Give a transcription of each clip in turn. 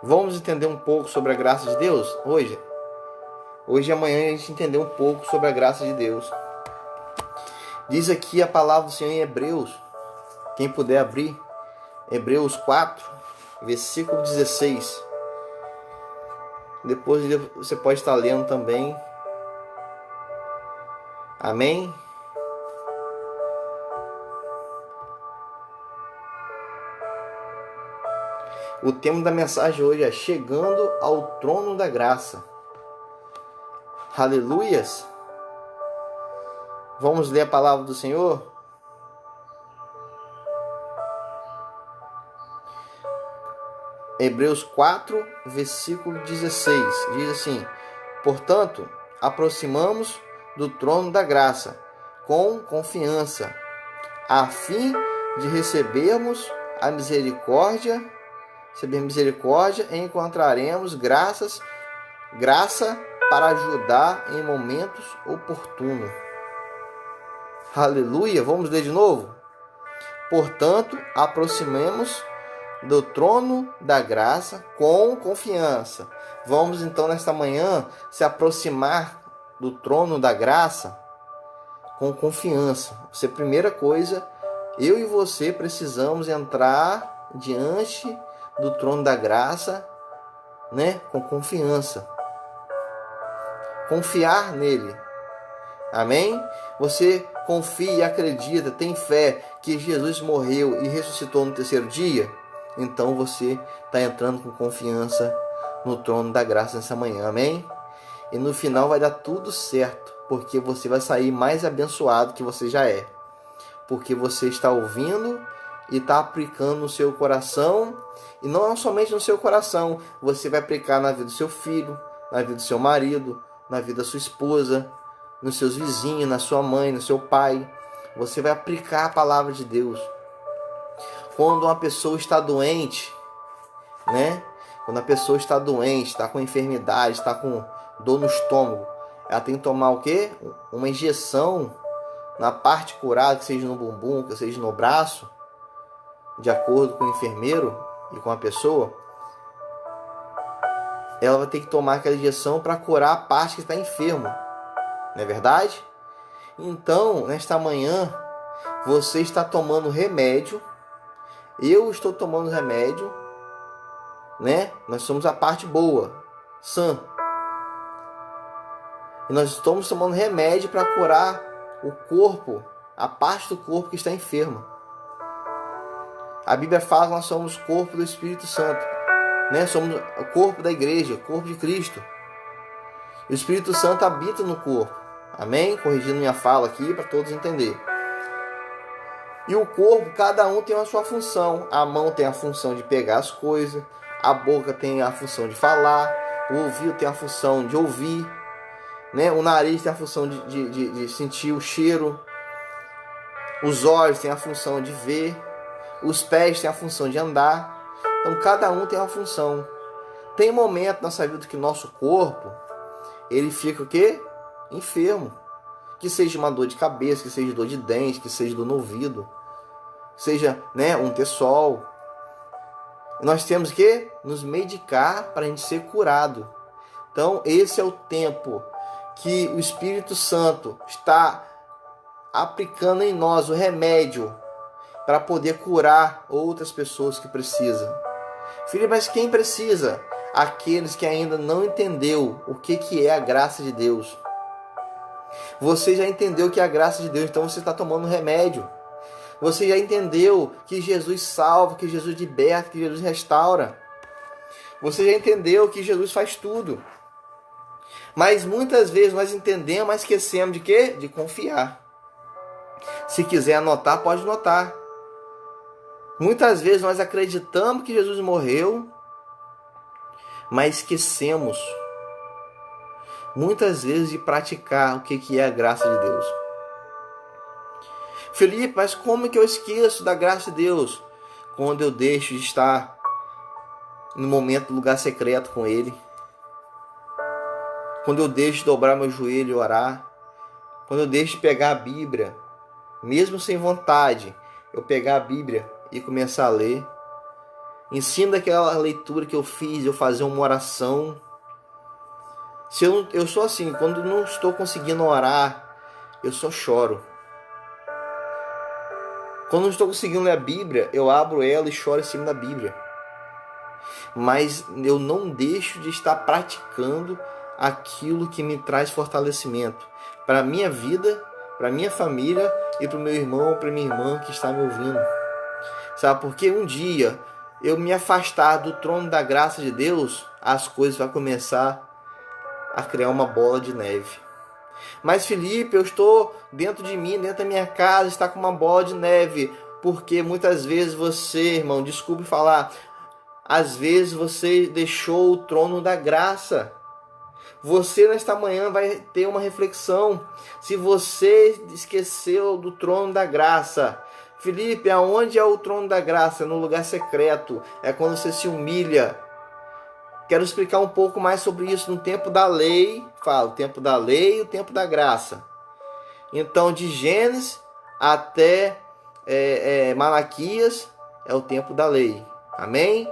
Vamos entender um pouco sobre a graça de Deus hoje? Hoje e amanhã a gente entender um pouco sobre a graça de Deus. Diz aqui a palavra do Senhor em Hebreus. Quem puder abrir, Hebreus 4, versículo 16. Depois você pode estar lendo também. Amém? O tema da mensagem hoje é chegando ao trono da graça. Aleluias! Vamos ler a palavra do Senhor? Hebreus 4, versículo 16. Diz assim: portanto, aproximamos do trono da graça com confiança, a fim de recebermos misericórdia e encontraremos graça para ajudar em momentos oportunos. Aleluia! Vamos ler de novo? Portanto, aproximemos do trono da graça com confiança. Vamos então nesta manhã se aproximar do trono da graça com confiança. Primeira coisa, eu e você precisamos entrar diante do trono da graça, com confiança. Confiar nele. Amém? Você confia e acredita, tem fé que Jesus morreu e ressuscitou no terceiro dia? Então você está entrando com confiança no trono da graça nessa manhã, amém? E no final vai dar tudo certo, porque você vai sair mais abençoado que você já é. Porque você está ouvindo e está aplicando no seu coração, e não somente no seu coração, você vai aplicar na vida do seu filho, na vida do seu marido, na vida da sua esposa, nos seus vizinhos, na sua mãe, no seu pai. Você vai aplicar a palavra de Deus. Quando uma pessoa está doente, Quando a pessoa está doente, está com enfermidade, está com dor no estômago, ela tem que tomar o quê? Uma injeção na parte curada, que seja no bumbum, que seja no braço, de acordo com o enfermeiro e com a pessoa. Ela vai ter que tomar aquela injeção para curar a parte que está enferma. Não é verdade? Então, nesta manhã, você está tomando remédio. Eu estou tomando remédio, Nós somos a parte boa, sã. E nós estamos tomando remédio para curar o corpo, a parte do corpo que está enferma. A Bíblia fala que nós somos o corpo do Espírito Santo, Somos o corpo da igreja, o corpo de Cristo. E o Espírito Santo habita no corpo. Amém? Corrigindo minha fala aqui para todos entenderem. E o corpo, cada um tem a sua função. A mão tem a função de pegar as coisas. A boca tem a função de falar. O ouvido tem a função de ouvir. O nariz tem a função de sentir o cheiro. Os olhos têm a função de ver. Os pés têm a função de andar. Então cada um tem uma função. Tem momento na nossa vida que nosso corpo, ele fica o quê? Enfermo. Que seja uma dor de cabeça, que seja dor de dente, que seja dor no ouvido, seja um terçol. Nós temos que nos medicar para a gente ser curado. Então esse é o tempo que o Espírito Santo está aplicando em nós o remédio para poder curar outras pessoas que precisam. Filho, mas quem precisa? Aqueles que ainda não entendeu o que é a graça de Deus. Você já entendeu que é a graça de Deus, então você está tomando remédio. Você já entendeu que Jesus salva, que Jesus liberta, que Jesus restaura. Você já entendeu que Jesus faz tudo. Mas muitas vezes nós entendemos, mas esquecemos de quê? De confiar. Se quiser anotar, pode anotar. Muitas vezes nós acreditamos que Jesus morreu, mas esquecemos muitas vezes de praticar o que é a graça de Deus. Felipe, mas como que eu esqueço da graça de Deus? Quando eu deixo de estar no momento do lugar secreto com Ele. Quando eu deixo de dobrar meu joelho e orar. Quando eu deixo de pegar a Bíblia, mesmo sem vontade, eu pegar a Bíblia e começar a ler. Em cima daquela leitura que eu fiz, eu fazer uma oração. Se eu sou assim, quando não estou conseguindo orar, eu só choro. Quando não estou conseguindo ler a Bíblia, eu abro ela e choro em cima da Bíblia. Mas eu não deixo de estar praticando aquilo que me traz fortalecimento para a minha vida, para a minha família e para o meu irmão, para a minha irmã que está me ouvindo. Sabe, porque um dia eu me afastar do trono da graça de Deus, as coisas vão começar a criar uma bola de neve. Mas Felipe, eu estou dentro de mim, dentro da minha casa, está com uma bola de neve, porque muitas vezes você, irmão, desculpe falar, às vezes você deixou o trono da graça. Você nesta manhã vai ter uma reflexão. Se você esqueceu do trono da graça, Felipe, aonde é o trono da graça? No lugar secreto. É quando você se humilha. Quero explicar um pouco mais sobre isso no tempo da lei. Falo, o tempo da lei e o tempo da graça. Então, de Gênesis até Malaquias é o tempo da lei. Amém?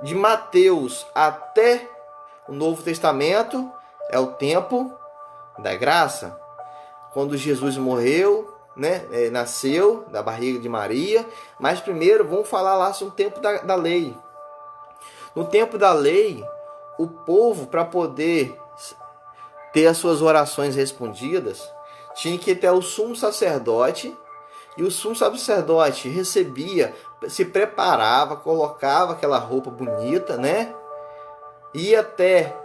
De Mateus até o Novo Testamento é o tempo da graça. Quando Jesus morreu, né, nasceu da barriga de Maria. Mas primeiro vamos falar lá sobre o tempo da lei. No tempo da lei, o povo, para poder ter as suas orações respondidas, tinha que ter o sumo sacerdote. E o sumo sacerdote recebia, se preparava, colocava aquela roupa bonita, né? Ia até,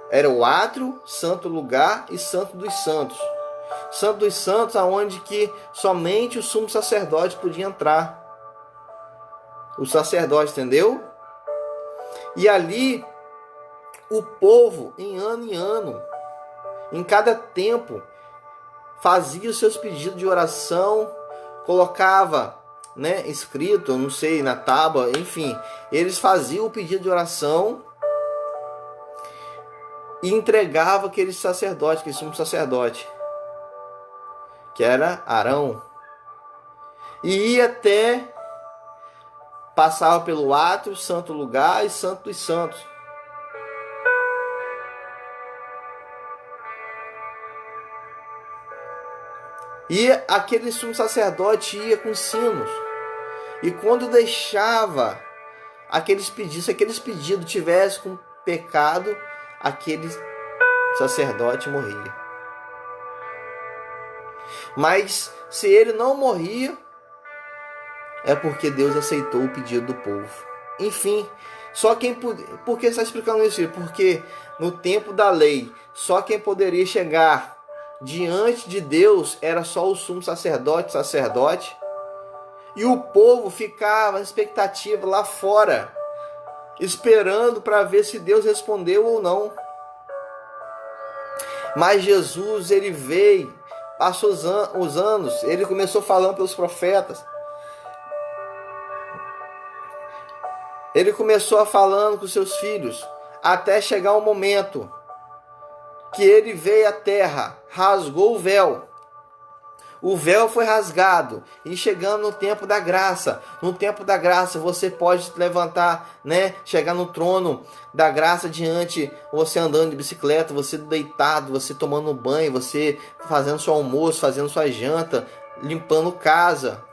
era o átrio, santo lugar e santo dos santos. Santo dos santos, aonde que somente o sumo sacerdote podia entrar. O sacerdote, entendeu? E ali, o povo, em ano, em cada tempo, fazia os seus pedidos de oração, colocava, né, escrito, não sei, na tábua, enfim, eles faziam o pedido de oração e entregavam aquele sacerdote, aquele sumo sacerdote, que era Arão, e ia até, passava pelo átrio, santo lugar e santo dos santos. E aquele sumo sacerdote ia com sinos. E quando deixava aqueles pedidos, se aqueles pedidos tivessem com pecado, aquele sacerdote morria. Mas se ele não morria, é porque Deus aceitou o pedido do povo. Enfim, só quem podia. Por que está explicando isso? Porque no tempo da lei, só quem poderia chegar diante de Deus era só o sumo sacerdote, e o povo ficava na expectativa lá fora, esperando para ver se Deus respondeu ou não. Mas Jesus, ele veio, passou os anos, ele começou falando pelos profetas, ele começou falando com seus filhos, até chegar um momento que ele veio à terra, rasgou o véu. O véu foi rasgado. E chegando no tempo da graça. No tempo da graça você pode levantar, né? Chegar no trono da graça diante. Você andando de bicicleta, você deitado, você tomando banho, você fazendo seu almoço, fazendo sua janta, limpando casa.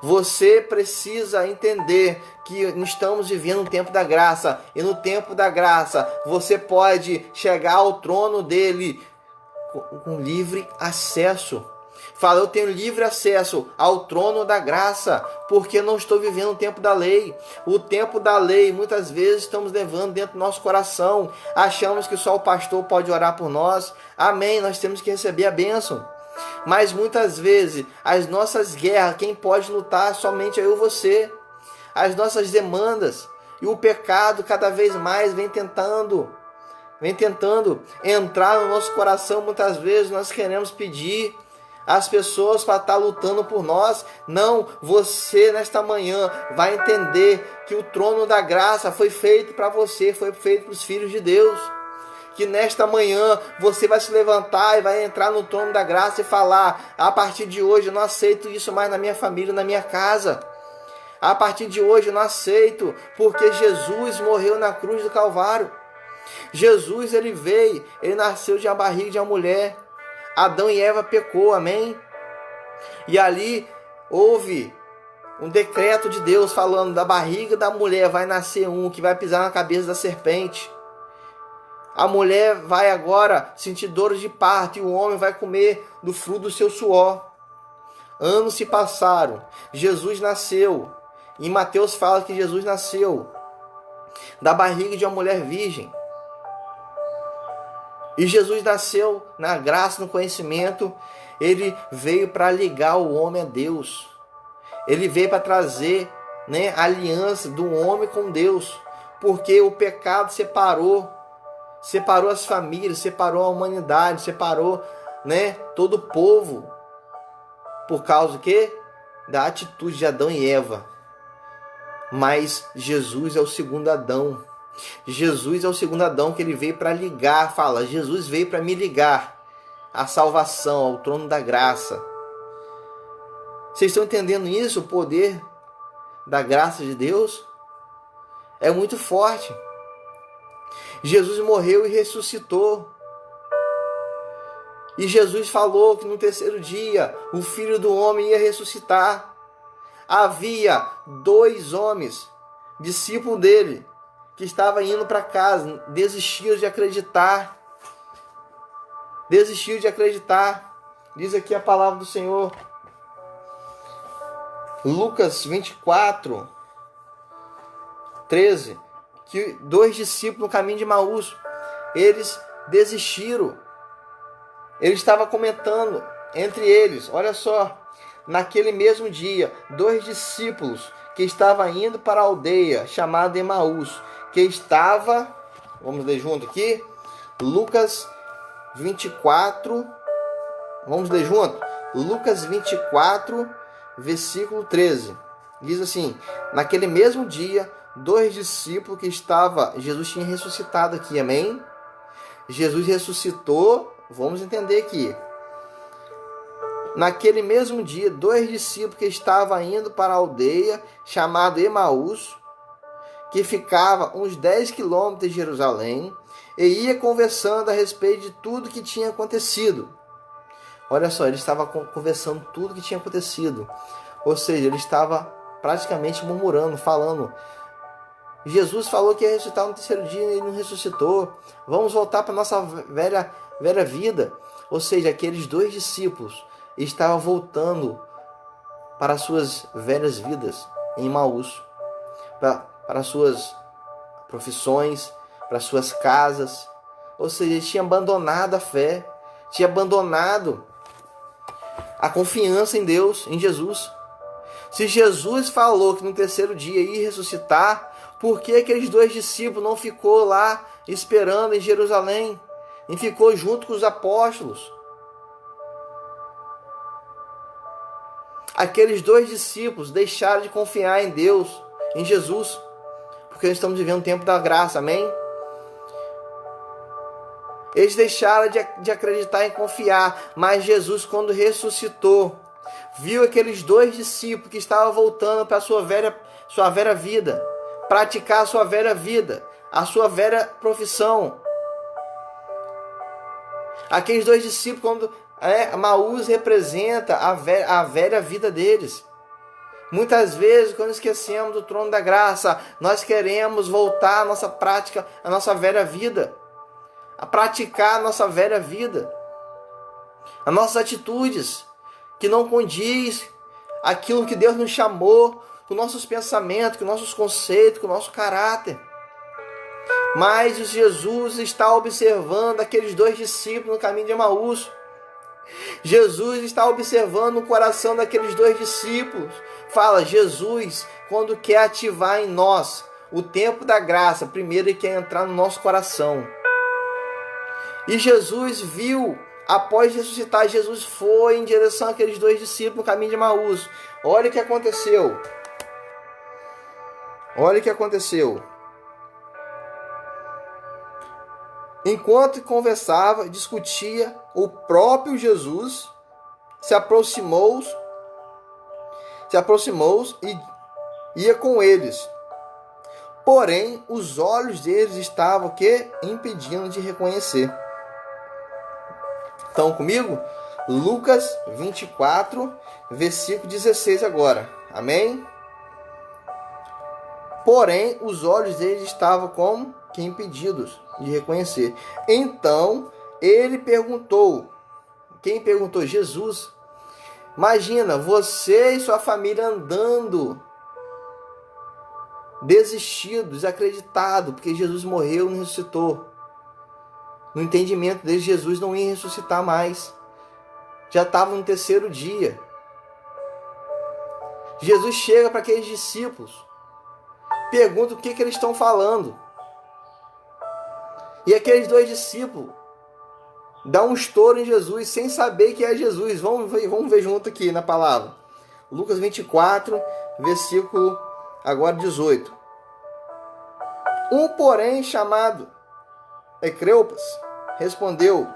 Você precisa entender que estamos vivendo um tempo da graça. E no tempo da graça, você pode chegar ao trono dele com livre acesso. Fala, eu tenho livre acesso ao trono da graça, porque não estou vivendo o tempo da lei. O tempo da lei, muitas vezes, estamos levando dentro do nosso coração. Achamos que só o pastor pode orar por nós. Amém, nós temos que receber a bênção. Mas muitas vezes, as nossas guerras, quem pode lutar somente eu e você. As nossas demandas e o pecado cada vez mais vem tentando entrar no nosso coração. Muitas vezes nós queremos pedir às pessoas para estar lutando por nós. Não, você nesta manhã vai entender que o trono da graça foi feito para você, foi feito para os filhos de Deus. que nesta manhã você vai se levantar e vai entrar no trono da graça e falar: a partir de hoje eu não aceito isso mais na minha família, na minha casa. A partir de hoje eu não aceito, porque Jesus morreu na cruz do Calvário. Jesus, ele veio, ele nasceu de uma barriga de uma mulher. Adão e Eva pecou, amém? E ali houve um decreto de Deus falando: da barriga da mulher vai nascer um que vai pisar na cabeça da serpente. A mulher vai agora sentir dores de parto e o homem vai comer do fruto do seu suor. Anos se passaram, Jesus nasceu. Em Mateus fala que Jesus nasceu da barriga de uma mulher virgem. E Jesus nasceu na graça, no conhecimento. Ele veio para ligar o homem a Deus. Ele veio para trazer, a aliança do homem com Deus. Porque o pecado separou as famílias, separou a humanidade, separou, todo o povo. Por causa do quê? Da atitude de Adão e Eva. Mas Jesus é o segundo Adão. Jesus é o segundo Adão, que ele veio para ligar, fala, Jesus veio para me ligar à salvação, ao trono da graça. Vocês estão entendendo isso? O poder da graça de Deus é muito forte. Jesus morreu e ressuscitou. E Jesus falou que no terceiro dia o Filho do Homem ia ressuscitar. Havia 2 homens, discípulos dele, que estavam indo para casa, desistiram de acreditar. Desistiu de acreditar. Diz aqui a palavra do Senhor. Lucas 24, 13. Que 2 discípulos no caminho de Emaús, eles desistiram. Ele estava comentando entre eles, olha só. Naquele mesmo dia, 2 discípulos que estavam indo para a aldeia chamada Emaús, que estava, vamos ler junto aqui, Lucas 24, vamos ler junto? Lucas 24, versículo 13. Diz assim: naquele mesmo dia, 2 discípulos que estavam, Jesus tinha ressuscitado aqui, amém? Jesus ressuscitou, vamos entender aqui. Naquele mesmo dia, 2 discípulos que estavam indo para a aldeia chamada Emaús, que ficava uns 10 quilômetros de Jerusalém, e ia conversando a respeito de tudo que tinha acontecido. Olha só, ele estava conversando tudo que tinha acontecido. Ou seja, ele estava praticamente murmurando, falando: Jesus falou que ia ressuscitar no terceiro dia e ele não ressuscitou. Vamos voltar para a nossa velha vida. Ou seja, aqueles 2 discípulos estavam voltando para as suas velhas vidas em Emaús, para as suas profissões, para as suas casas. Ou seja, eles tinham abandonado a fé, tinham abandonado a confiança em Deus, em Jesus. Se Jesus falou que no terceiro dia ia ressuscitar, por que aqueles 2 discípulos não ficou lá esperando em Jerusalém? E ficou junto com os apóstolos? Aqueles 2 discípulos deixaram de confiar em Deus, em Jesus, porque nós estamos vivendo um tempo da graça, amém? Eles deixaram de acreditar e confiar, mas Jesus, quando ressuscitou, viu aqueles 2 discípulos que estavam voltando para a sua velha vida, praticar a sua velha vida, a sua velha profissão. Aqueles 2 discípulos, quando Emaús representa a velha vida deles. Muitas vezes, quando esquecemos do trono da graça, nós queremos voltar à nossa prática, à nossa velha vida, a praticar a nossa velha vida, as nossas atitudes que não condiz aquilo que Deus nos chamou, com nossos pensamentos, com nossos conceitos, com o nosso caráter. Mas Jesus está observando aqueles 2 discípulos no caminho de Emaús. Jesus está observando o coração daqueles 2 discípulos. Fala, Jesus, quando quer ativar em nós o tempo da graça, primeiro ele quer entrar no nosso coração. E Jesus viu, após ressuscitar, Jesus foi em direção àqueles 2 discípulos no caminho de Emaús. Olha o que aconteceu. Olha o que aconteceu. Enquanto conversava, discutia, o próprio Jesus se aproximou e ia com eles. Porém, os olhos deles estavam impedindo de reconhecer. Estão comigo? Lucas 24, versículo 16 agora. Amém? Porém, os olhos deles estavam como que impedidos de reconhecer. Então, ele perguntou. Quem perguntou? Jesus. Imagina, você e sua família andando desistido, desacreditado, porque Jesus morreu e não ressuscitou. No entendimento deles, Jesus não ia ressuscitar mais. Já estava no terceiro dia. Jesus chega para aqueles discípulos, pergunta o que eles estão falando. E aqueles dois discípulos dão um estouro em Jesus, sem saber que é Jesus. Vamos ver junto aqui na palavra. Lucas 24, versículo agora 18. Um, porém, chamado Cleopas, respondeu: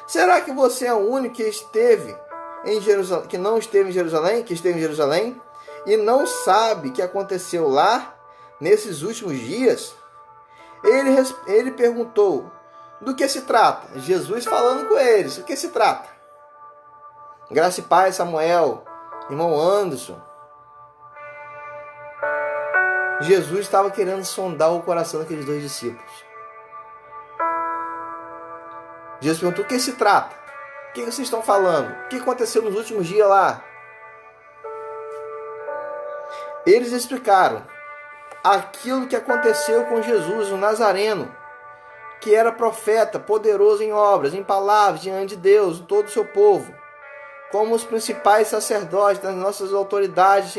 será que você é o único que esteve em Jerusalém, que esteve em Jerusalém, e não sabe o que aconteceu lá nesses últimos dias? Ele perguntou: do que se trata? Jesus falando com eles: do que se trata? Graça e paz, Samuel, irmão Anderson. Jesus estava querendo sondar o coração daqueles dois discípulos. Jesus perguntou: o que se trata? O que vocês estão falando? O que aconteceu nos últimos dias lá? Eles explicaram aquilo que aconteceu com Jesus, o Nazareno, que era profeta, poderoso em obras, em palavras, diante de Deus, todo o seu povo. Como os principais sacerdotes das nossas autoridades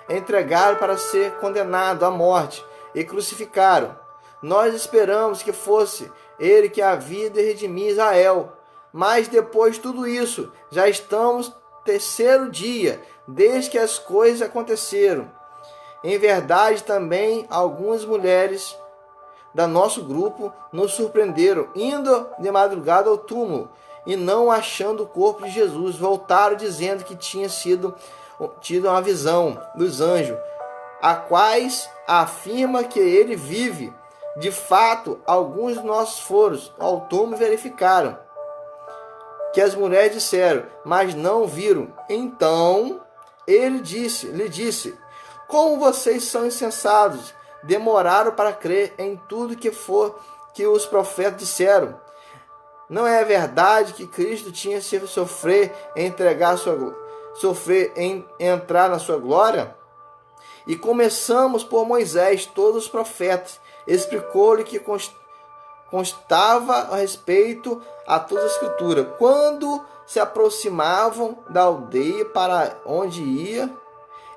entregaram para ser condenado à morte e crucificaram. Nós esperamos que fosse ele que havia de redimir Israel. Mas depois de tudo isso, já estamos terceiro dia, desde que as coisas aconteceram. Em verdade, também algumas mulheres da nosso grupo nos surpreenderam, indo de madrugada ao túmulo e não achando o corpo de Jesus. Voltaram dizendo que tinha tido uma visão dos anjos, a quais afirma que ele vive. De fato, alguns de nossos foram ao túmulo e verificaram que as mulheres disseram, mas não viram. Então ele lhe disse: como vocês são insensatos, demoraram para crer em tudo que os profetas disseram. Não é verdade que Cristo tinha que sofrer entrar na sua glória? E começamos por Moisés, todos os profetas. Explicou-lhe que constava a respeito a toda a Escritura. Quando se aproximavam da aldeia para onde ia,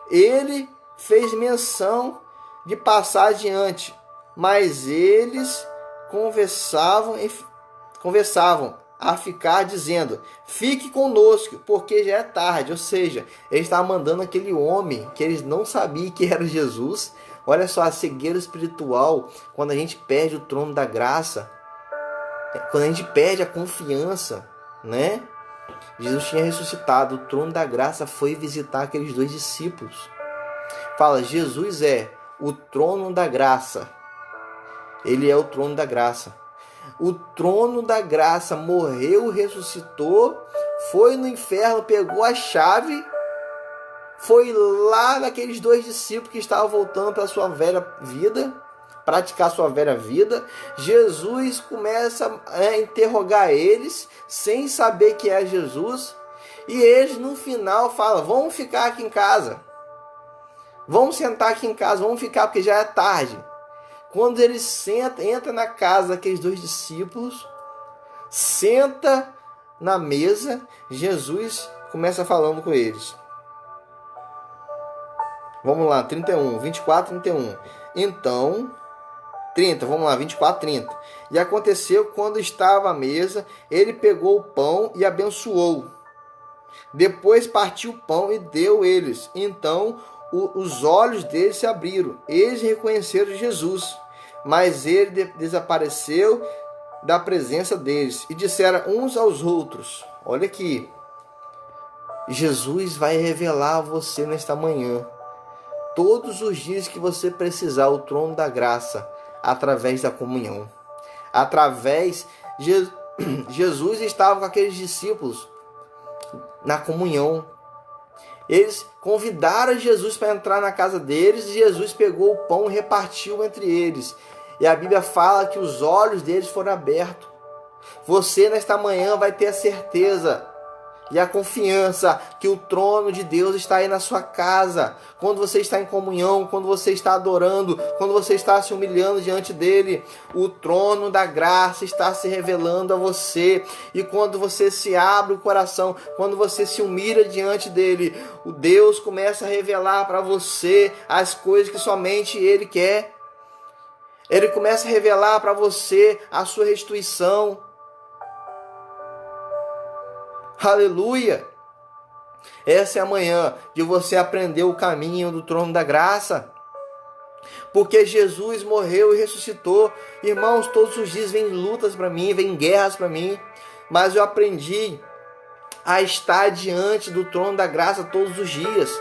ele fez menção de passar adiante, mas eles conversavam a ficar dizendo: fique conosco, porque já é tarde. Ou seja, ele estava mandando aquele homem que eles não sabiam que era Jesus. Olha só a cegueira espiritual, quando a gente perde o trono da graça, quando a gente perde a confiança, né? Jesus tinha ressuscitado, o trono da graça foi visitar aqueles dois discípulos. Fala, Jesus é o trono da graça. Ele é o trono da graça. O trono da graça morreu, ressuscitou, foi no inferno, pegou a chave, foi lá naqueles dois discípulos que estavam voltando para a sua velha vida, praticar sua velha vida. Jesus começa a interrogar eles, sem saber que é Jesus, e eles no final falam: vamos ficar aqui em casa, vamos sentar aqui em casa, vamos ficar porque já é tarde. Quando ele entra na casa daqueles dois discípulos, senta na mesa, Jesus começa falando com eles. Vamos lá, 24, 31. Então, 30, vamos lá, 24, 30. E aconteceu quando estava à mesa, ele pegou o pão e abençoou. Depois partiu o pão e deu eles. Então, os olhos deles se abriram. Eles reconheceram Jesus, mas ele desapareceu da presença deles e disseram uns aos outros: olha aqui, Jesus vai revelar a você nesta manhã, todos os dias que você precisar, o trono da graça, através da comunhão. Jesus estava com aqueles discípulos na comunhão. Eles convidaram Jesus para entrar na casa deles e Jesus pegou o pão e repartiu entre eles. E a Bíblia fala que os olhos deles foram abertos. Você nesta manhã vai ter a certeza e a confiança que o trono de Deus está aí na sua casa. Quando você está em comunhão, quando você está adorando, quando você está se humilhando diante dele, o trono da graça está se revelando a você. E quando você se abre o coração, quando você se humilha diante dele, o Deus começa a revelar para você as coisas que somente ele quer. Ele começa a revelar para você a sua restituição. Aleluia! Essa é a manhã de você aprender o caminho do trono da graça. Porque Jesus morreu e ressuscitou. Irmãos, todos os dias vem lutas para mim, vem guerras para mim. Mas eu aprendi a estar diante do trono da graça todos os dias.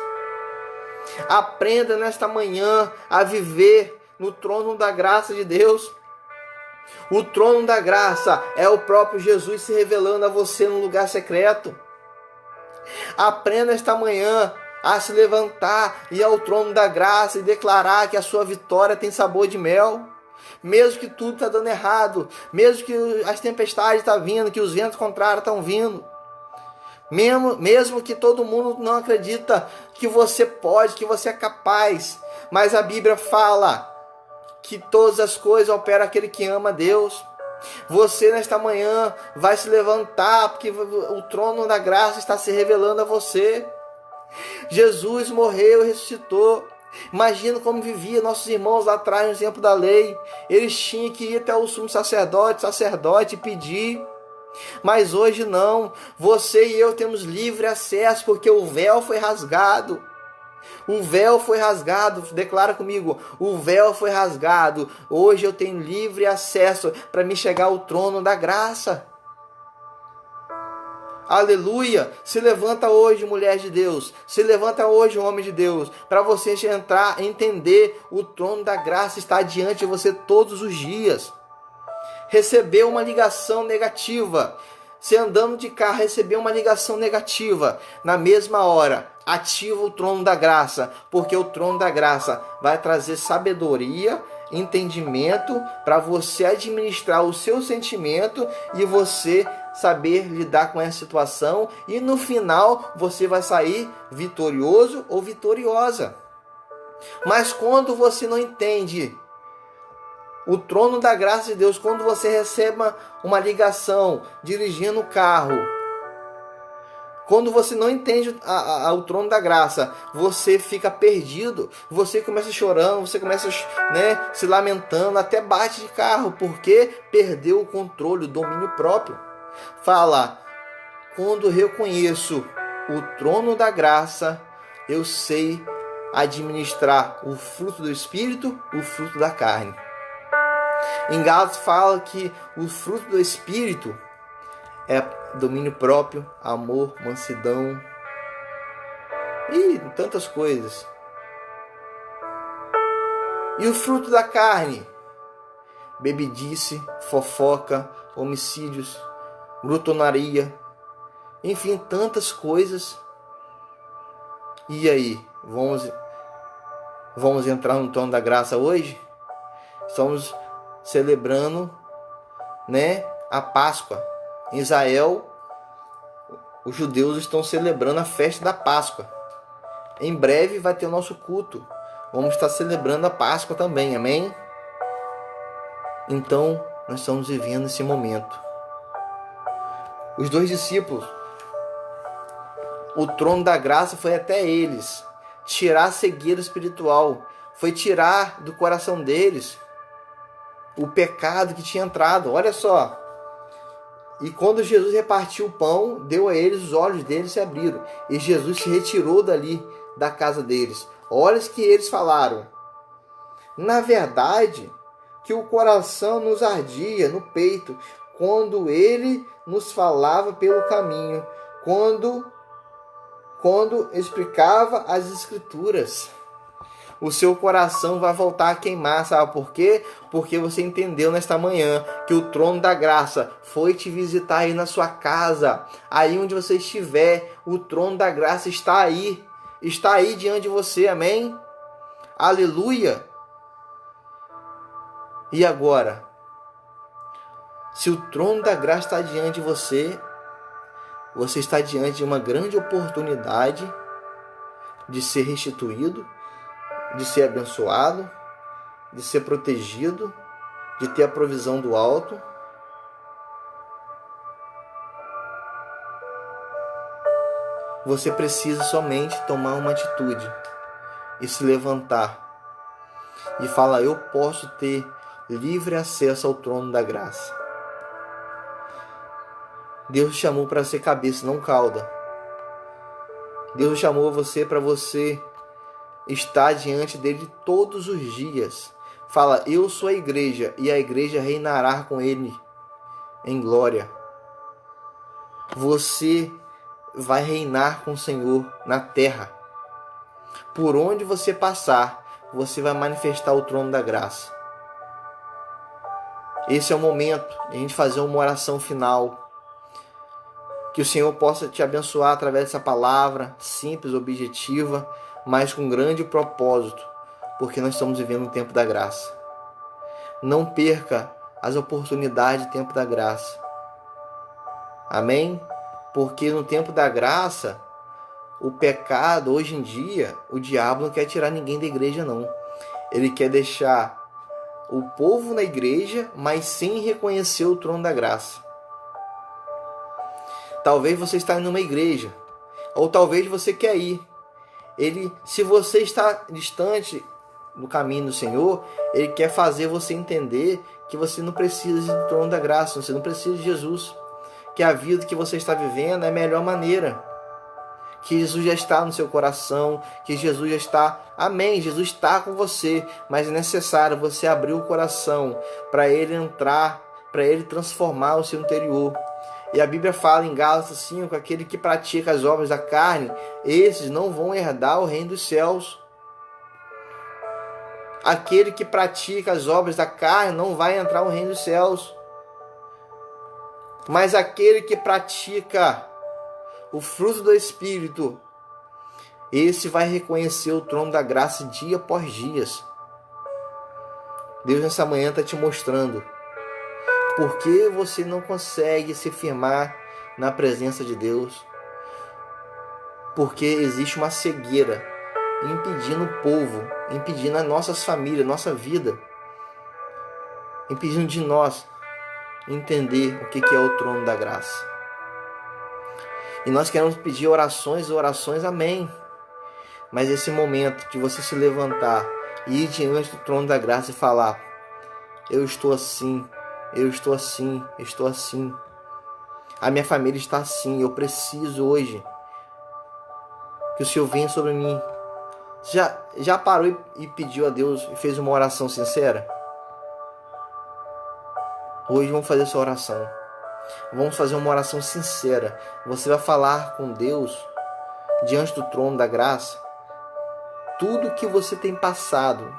Aprenda nesta manhã a viver no trono da graça de Deus. O trono da graça é o próprio Jesus se revelando a você no lugar secreto. Aprenda esta manhã a se levantar e ir ao trono da graça e declarar que a sua vitória tem sabor de mel. Mesmo que tudo está dando errado, mesmo que as tempestades estão vindo, que os ventos contrários estão vindo. Mesmo que todo mundo não acredita que você pode, que você é capaz. Mas a Bíblia fala que todas as coisas operam aquele que ama a Deus. Você nesta manhã vai se levantar, porque o trono da graça está se revelando a você. Jesus morreu e ressuscitou. Imagina como viviam nossos irmãos lá atrás no tempo da lei. Eles tinham que ir até o sumo sacerdote e pedir. Mas hoje não. Você e eu temos livre acesso, porque o véu foi rasgado. O véu foi rasgado, declara comigo, o véu foi rasgado. Hoje eu tenho livre acesso para me chegar ao trono da graça. Aleluia! Se levanta hoje, mulher de Deus. Se levanta hoje, homem de Deus. Para você entrar, entender, o trono da graça está diante de você todos os dias. Recebeu uma ligação negativa. Se andando de carro, recebeu uma ligação negativa. Na mesma hora, ativa o trono da graça. Porque o trono da graça vai trazer sabedoria, entendimento para você administrar o seu sentimento e você saber lidar com essa situação. E no final, você vai sair vitorioso ou vitoriosa. Mas quando você não entende o trono da graça de Deus, quando você recebe uma ligação dirigindo o carro, quando você não entende o trono da graça, você fica perdido, você começa chorando, você começa se lamentando, até bate de carro, porque perdeu o controle, o domínio próprio. Fala, quando reconheço o trono da graça, eu sei administrar o fruto do Espírito, o fruto da carne. Em Gálatas fala que o fruto do Espírito é domínio próprio, amor, mansidão e tantas coisas. E o fruto da carne? Bebedice, fofoca, homicídios, glutonaria, enfim, tantas coisas. E aí, vamos entrar no trono da graça hoje? Estamos celebrando, a Páscoa. Em Israel, os judeus estão celebrando a festa da Páscoa. Em breve vai ter o nosso culto. Vamos estar celebrando a Páscoa também, amém? Então, nós estamos vivendo esse momento. Os 2 discípulos, o trono da graça foi até eles. Tirar a cegueira espiritual. Foi tirar do coração deles o pecado que tinha entrado. Olha só. E quando Jesus repartiu o pão, deu a eles, os olhos deles se abriram. E Jesus se retirou dali, da casa deles. Olha o que eles falaram. Na verdade, que o coração nos ardia no peito quando ele nos falava pelo caminho, quando explicava as Escrituras. O seu coração vai voltar a queimar, sabe por quê? Porque você entendeu nesta manhã que o trono da graça foi te visitar aí na sua casa. Aí onde você estiver, o trono da graça está aí. Está aí diante de você, amém? Aleluia! E agora? Se o trono da graça está diante de você, você está diante de uma grande oportunidade de ser restituído, de ser abençoado, de ser protegido, de ter a provisão do alto. Você precisa somente tomar uma atitude e se levantar e falar: eu posso ter livre acesso ao trono da graça. Deus te chamou para ser cabeça, não cauda. Deus chamou você para você estar diante dele todos os dias. Fala: eu sou a igreja e a igreja reinará com ele em glória. Você vai reinar com o Senhor na terra. Por onde você passar, você vai manifestar o trono da graça. Esse é o momento de a gente fazer uma oração final. Que o Senhor possa te abençoar através dessa palavra simples, objetiva, mas com grande propósito, porque nós estamos vivendo um tempo da graça. Não perca as oportunidades do tempo da graça. Amém? Porque no tempo da graça, o pecado, hoje em dia, o diabo não quer tirar ninguém da igreja, não. Ele quer deixar o povo na igreja, mas sem reconhecer o trono da graça. Talvez você está em uma igreja, ou talvez você quer ir. Se você está distante do caminho do Senhor, ele quer fazer você entender que você não precisa do trono da graça, você não precisa de Jesus, que a vida que você está vivendo é a melhor maneira, que Jesus já está no seu coração, que Jesus já está, amém, Jesus está com você, mas é necessário você abrir o coração para ele entrar, para ele transformar o seu interior. E a Bíblia fala em Gálatas 5, aquele que pratica as obras da carne, esses não vão herdar o reino dos céus. Aquele que pratica as obras da carne não vai entrar no reino dos céus. Mas aquele que pratica o fruto do Espírito, esse vai reconhecer o trono da graça dia após dia. Deus nessa manhã está te mostrando por que você não consegue se firmar na presença de Deus. Porque existe uma cegueira impedindo o povo, impedindo as nossas famílias, nossa vida, impedindo de nós entender o que é o trono da graça. E nós queremos pedir orações, amém. Mas esse momento de você se levantar e ir diante do trono da graça e falar: eu estou assim, eu estou assim, eu estou assim. A minha família está assim, eu preciso hoje que o Senhor venha sobre mim. Já parou e pediu a Deus e fez uma oração sincera? Hoje vamos fazer essa oração. Vamos fazer uma oração sincera. Você vai falar com Deus diante do trono da graça tudo que você tem passado,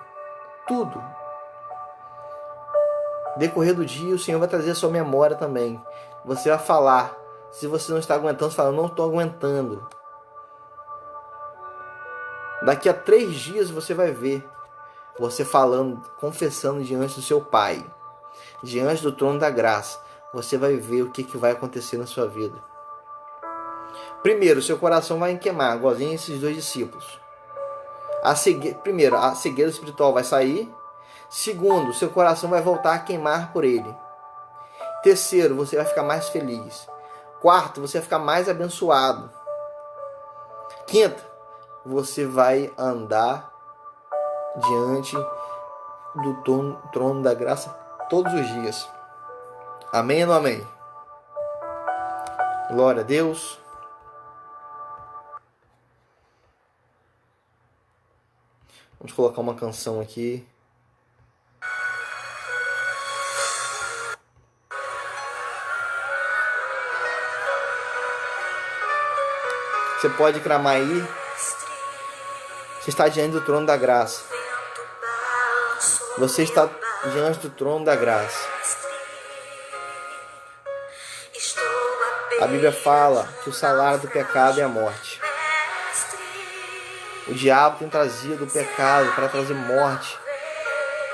tudo. Decorrer do dia, o Senhor vai trazer a sua memória também. Você vai falar. Se você não está aguentando, você fala: não estou aguentando. Daqui a 3 dias você vai ver você falando, confessando diante do seu Pai, diante do trono da graça. Você vai ver o que vai acontecer na sua vida. Primeiro, seu coração vai queimar, igualzinho esses 2 discípulos. Primeiro, a cegueira espiritual vai sair. Segundo, seu coração vai voltar a queimar por ele. Terceiro, você vai ficar mais feliz. Quarto, você vai ficar mais abençoado. Quinto, você vai andar diante do trono da graça todos os dias. Amém ou não amém? Glória a Deus. Vamos colocar uma canção aqui. Você pode clamar aí. Você está diante do trono da graça. Você está diante do trono da graça. A Bíblia fala que o salário do pecado é a morte. O diabo tem trazido o pecado para trazer morte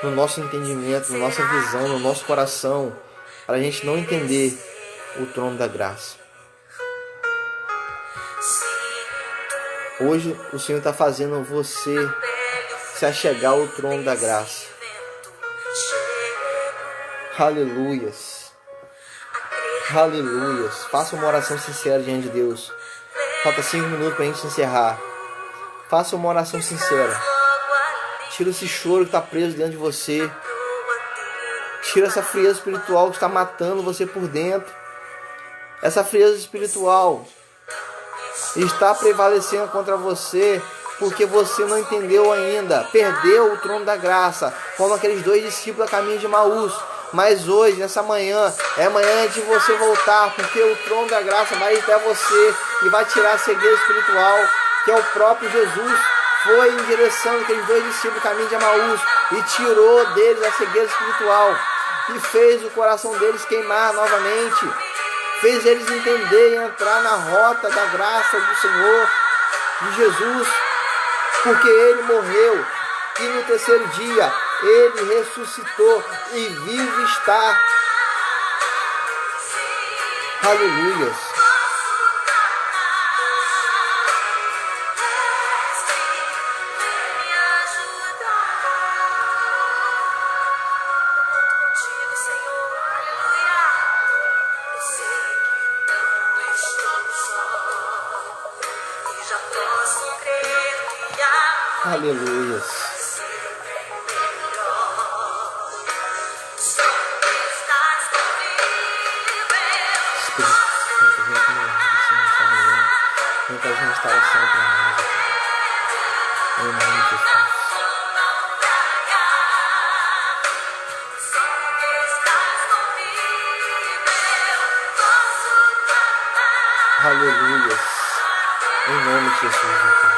no nosso entendimento, na nossa visão, no nosso coração, para a gente não entender o trono da graça. Hoje o Senhor está fazendo você se achegar ao trono da graça. Aleluias. Aleluias. Faça uma oração sincera diante de Deus. Falta 5 minutos para a gente encerrar. Faça uma oração sincera. Tira esse choro que está preso dentro de você. Tira essa frieza espiritual que está matando você por dentro. Essa frieza espiritual está prevalecendo contra você porque você não entendeu ainda. Perdeu o trono da graça, como aqueles 2 discípulos a caminho de Emaús. Mas hoje, nessa manhã, é manhã de você voltar, porque o trono da graça vai até você e vai tirar a cegueira espiritual, que é o próprio Jesus. Foi em direção àqueles 2 discípulos a caminho de Emaús e tirou deles a cegueira espiritual e fez o coração deles queimar novamente. Fez eles entender e entrar na rota da graça do Senhor, de Jesus, porque Ele morreu e no 3º dia Ele ressuscitou e vivo está. Aleluias. Aleluia. Vem trazer restauração para nós. Em nome de Jesus. Aleluia. Em nome de Jesus, meu Pai.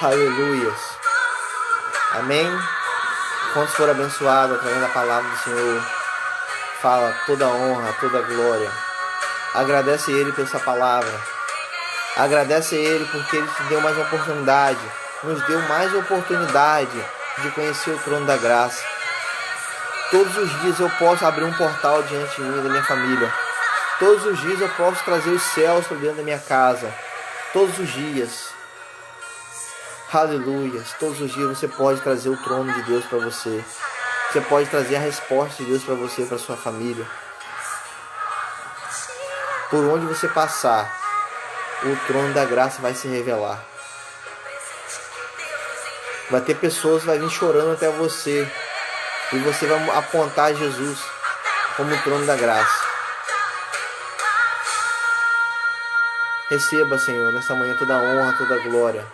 Aleluias. Amém. Quantos foram abençoados através da palavra do Senhor, fala toda a honra, toda a glória. Agradece a Ele por essa palavra. Agradece a Ele porque Ele te deu mais uma oportunidade. Nos deu mais oportunidade de conhecer o trono da graça. Todos os dias eu posso abrir um portal diante de mim e da minha família. Todos os dias eu posso trazer os céus para dentro da minha casa. Todos os dias. Aleluia. Todos os dias você pode trazer o trono de Deus para você. Você pode trazer a resposta de Deus para você, para sua família. Por onde você passar, o trono da graça vai se revelar. Vai ter pessoas que vão vir chorando até você. E você vai apontar Jesus como o trono da graça. Receba, Senhor, nesta manhã toda a honra, toda a glória.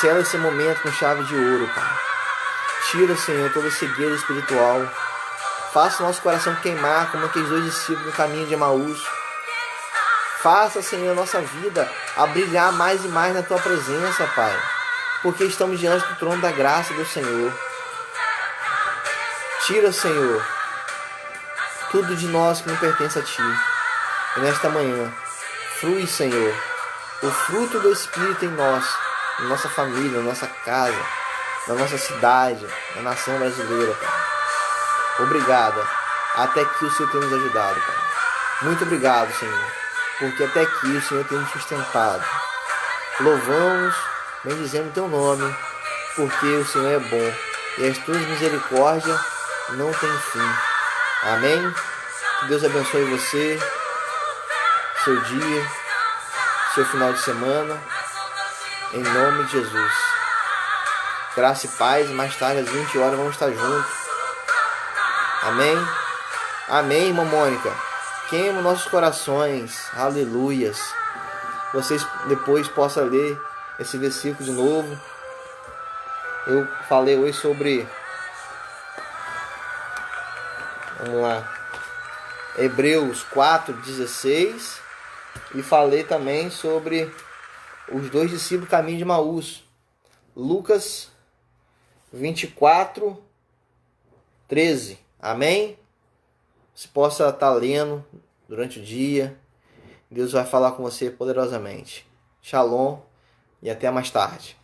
Sela esse momento com chave de ouro, Pai. Tira, Senhor, toda cegueira espiritual. Faça o nosso coração queimar como aqueles 2 discípulos no caminho de Emaús. Faça, Senhor, a nossa vida a brilhar mais e mais na Tua presença, Pai. Porque estamos diante do trono da graça do Senhor. Tira, Senhor, tudo de nós que não pertence a Ti. E nesta manhã, flui, Senhor, o fruto do Espírito em nós, na nossa família, na nossa casa, na nossa cidade, na nação brasileira, Pai. Obrigado. Até aqui o Senhor tem nos ajudado, Pai. Muito obrigado, Senhor, porque até aqui o Senhor tem nos sustentado. Louvamos, bendizemos o Teu nome, porque o Senhor é bom e as Tuas misericórdias não têm fim. Amém? Que Deus abençoe você, seu dia, seu final de semana. Em nome de Jesus. Graça e paz. Mais tarde, às 20 horas, vamos estar juntos. Amém? Amém, irmã Mônica. Queima nossos corações. Aleluias. Vocês depois possam ler esse versículo de novo. Eu falei hoje sobre Vamos lá. Hebreus 4:16. E falei também sobre os dois discípulos caminho de Emaús. Lucas 24:13. Amém? Você possa estar lendo durante o dia. Deus vai falar com você poderosamente. Shalom e até mais tarde.